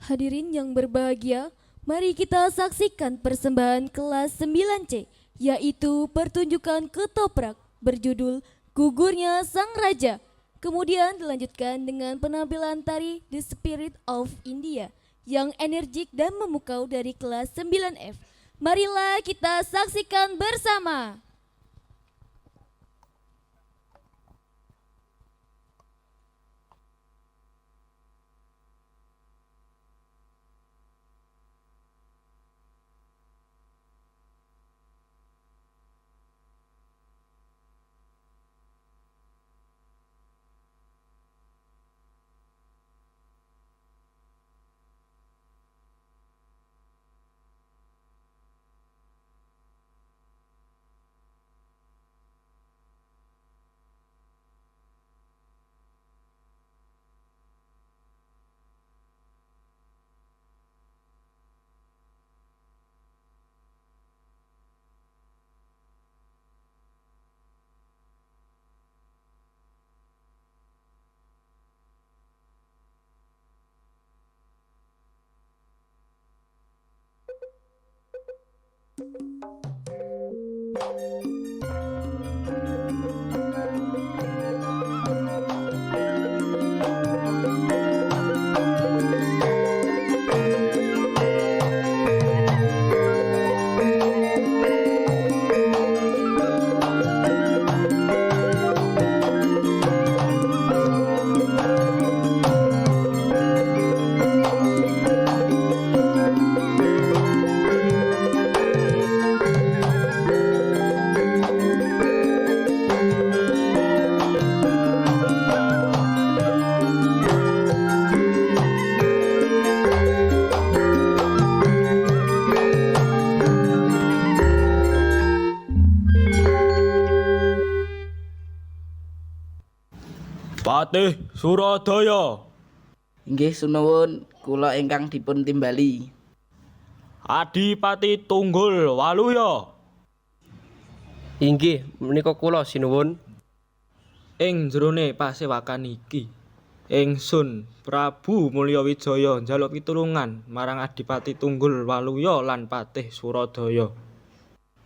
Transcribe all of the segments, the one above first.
Hadirin yang berbahagia, mari kita saksikan persembahan kelas 9C, yaitu pertunjukan ketoprak berjudul Gugurnya Sang Raja. Kemudian dilanjutkan dengan penampilan tari The Spirit of India yang energik dan memukau dari kelas 9F. Marilah kita saksikan bersama. Patih Suradaya. Inggih sunuwun, kula ingkang dipun timbali. Adipati Tunggul Waluya. Inggih menika kula sinuwun. Ing jerone pasewakan iki, ingsun Prabu Mulyawijaya njaluk pitulungan marang Adipati Tunggul Waluya lan Patih Suradaya.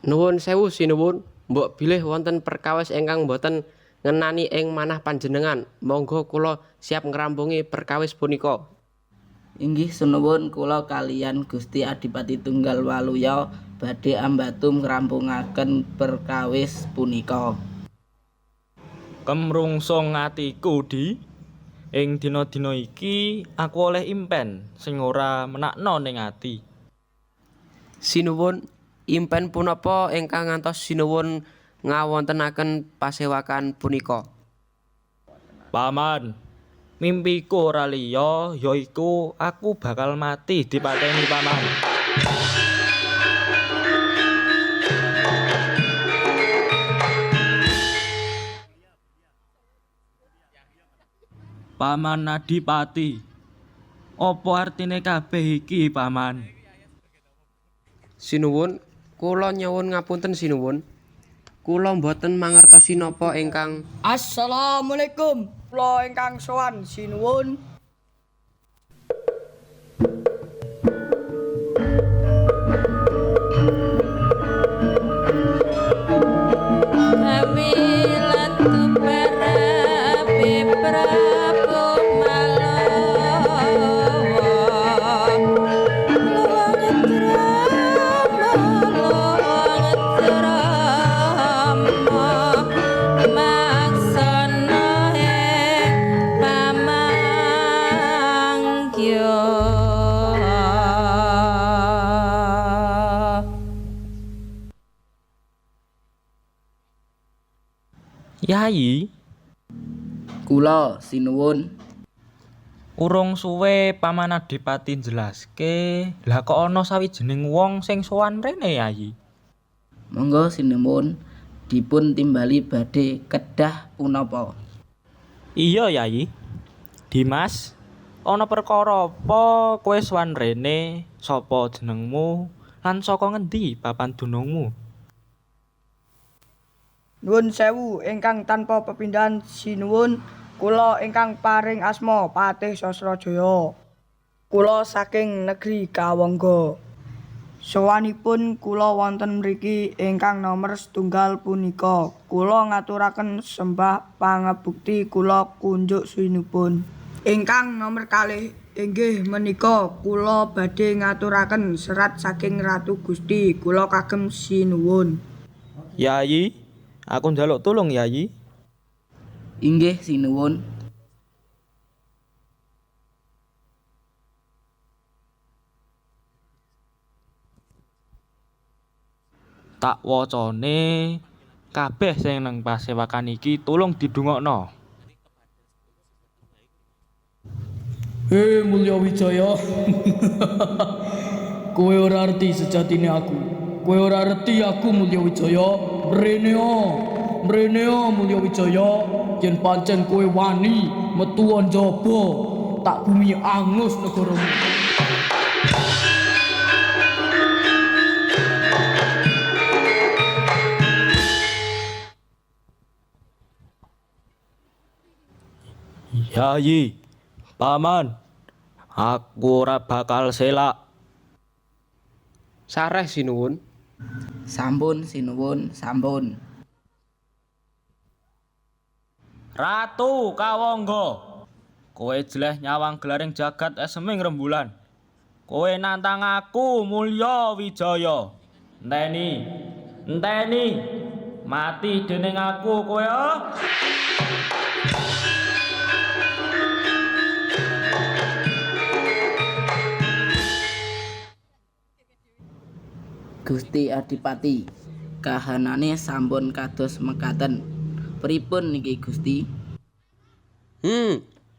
Nuwun sewu sinuwun, mbok bilih wonten perkawis ingkang boten ngenani ing manah panjenengan. Monggo kula siap ngrampungi perkawis punika. Inggih sunuwun, kula kaliyan Gusti Adipati Tunggal Waluya badhe ambatu ngrampungaken perkawis punika. Kemrungsung atiku di ing dina-dina iki aku oleh impen sing ora menakno ning ati. Sinuwun, impen punapa ingkang ngantos sinuwun ngawontenaken pasewakan punika? Paman, mimpiku ora liya yaiku aku bakal mati dipateni paman. Paman Adipati, apa artine kabeh iki, Paman? Sinuwun, kula nyuwun ngapunten sinuwun. Kula boten mangertosi napa ingkang Assalamualaikum. Kula ingkang sowan sinuwun. Yai, Kula sinuwun. urung suwe Paman Adipati njelaske, lah kok ana sawijining wong sing sowan rene, Yai? Monggo sinuwun dipun timbali badhe kedah punapa. Iya, Yai. Dimas, ana perkara apa kowe sowan rene? Sapa jenengmu? Lan saka ngendi papan dunungmu? Nuwun sewu ingkang tanpa pepindhan sinuwun, kula ingkang paring asma Patih Sasrajaya. kula saking negeri Kawangga. Sowanipun kula wonten mriki ingkang nomer 1 punika. Kula ngaturaken sembah pangebukti kula kunjuk sinupun. Ingkang nomer 2 inggih menika kula badhe ngaturaken serat saking Ratu Gusti. Kula kagem sinuwun. Yayi, aku njaluk tulung Yayi. Inggih sinuwun. Tak wacane kabeh sing nang pasewakan iki tulung didungokno. Hei Mulya Wijaya. Kowe ora arti sejatine aku. Kowe ora arti aku Mulya Wijaya. Mreneo Mulya Wijaya. Yen pancen kowe wani metu njaba, tak bumi angus negaramu. Yayi, paman, aku ora bakal selak. Sareh sinuwun. Sampun sinuwun, sampun. Ratu Kawangga, kowe jeleh nyawang gelaring jagat eseming rembulan. Kowe nantang aku Mulya Wijaya. Enteni, mati dening aku kowe. Gusti Adipati, kahanane sampun kados mekaten. Pripun niki Gusti?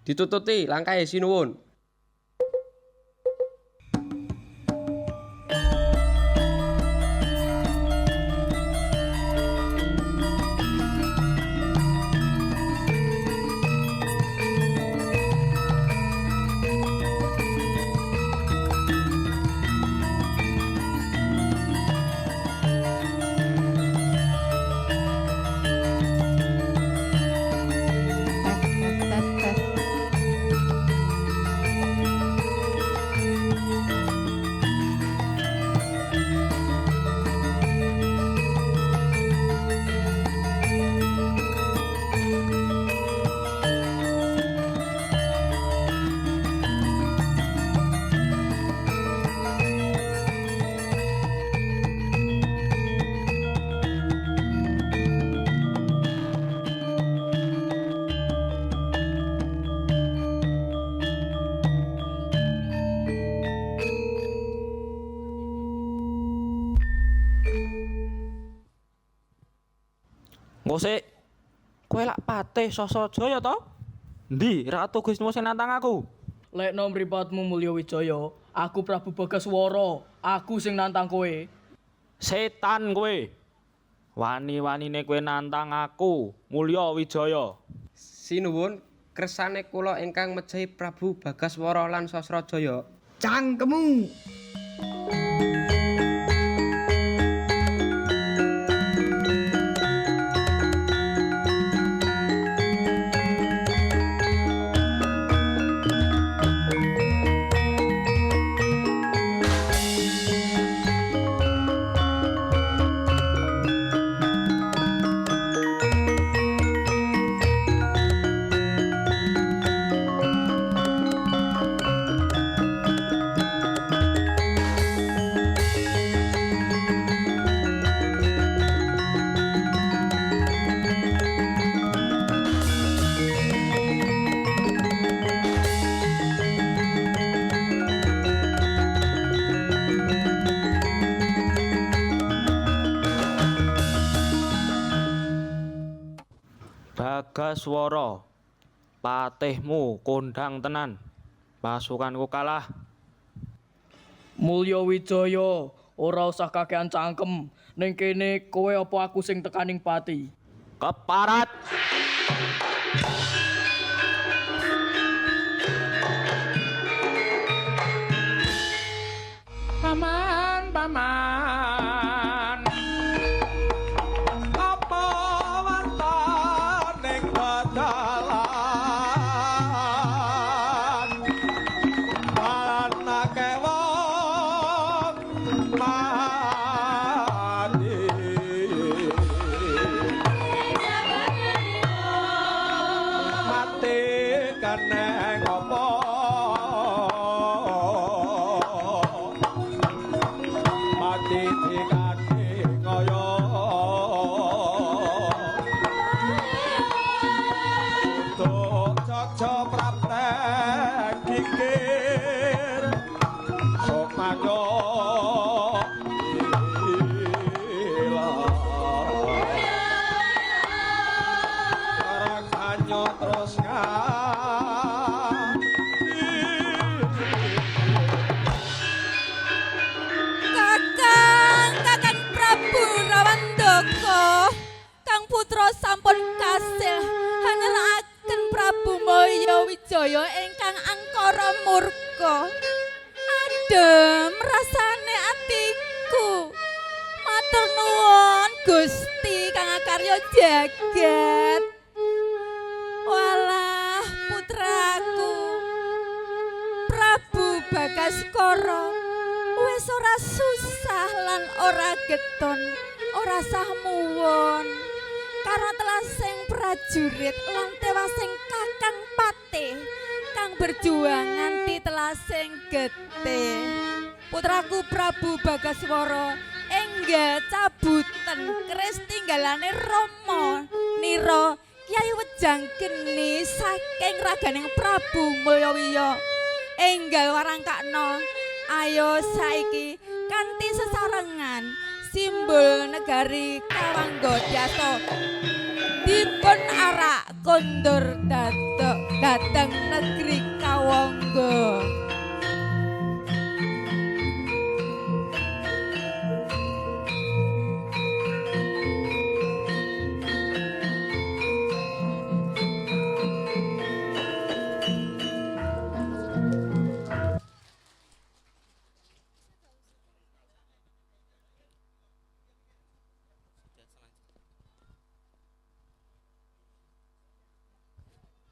Ditututi langkahe sinuwun. Ngosik, kowe lak patih Sasrajaya to? Endi Ratu Gusnu sing nantang aku? Lek nom mripatmu Mulya Wijaya, aku Prabu Bagaswara, aku sing nantang kowe. Setan kowe. Wani-wanine kowe nantang aku, Mulya Wijaya. Sinuwun, kersane kula ingkang mejahi Prabu Bagaswara lan Sasrajaya. Cangkemmu. Bagaswara, patihmu kondang tenan. Pasukanku kalah. Mulya Wijaya, ora usah kakean cangkem. Ning kene kowe apa aku sing tekaning pati. Keparat. Paman apa wonten ing badalan neng apa mati dikati kaya untuk caca praktek kikir sok manyo Rakanyo terus Kakang Prabu Rawandaka, Kang putra sampun kasil haneraken Prabu Maya Wijaya ingkang angkara murka. Adem rasane atiku. Matur nuwun Gusti Kang Akarya jagat. Walah putraku Prabu Bagaskara wis ora susah lan ora geton, ora sah muwon karo telasing prajurit lan tewasing Kakang Patih kang berjuang nganti telasing getih. Putraku Prabu Bagaswara enggal cabuten keris tinggalane Rama Nira Kyai Wejang Geni saking raganing Prabu Mulyawiya enggal warangkakna. Ayo saiki kanthi sesarengan simbol negari Kawanggadhyasa dipun arak kondur dateng negeri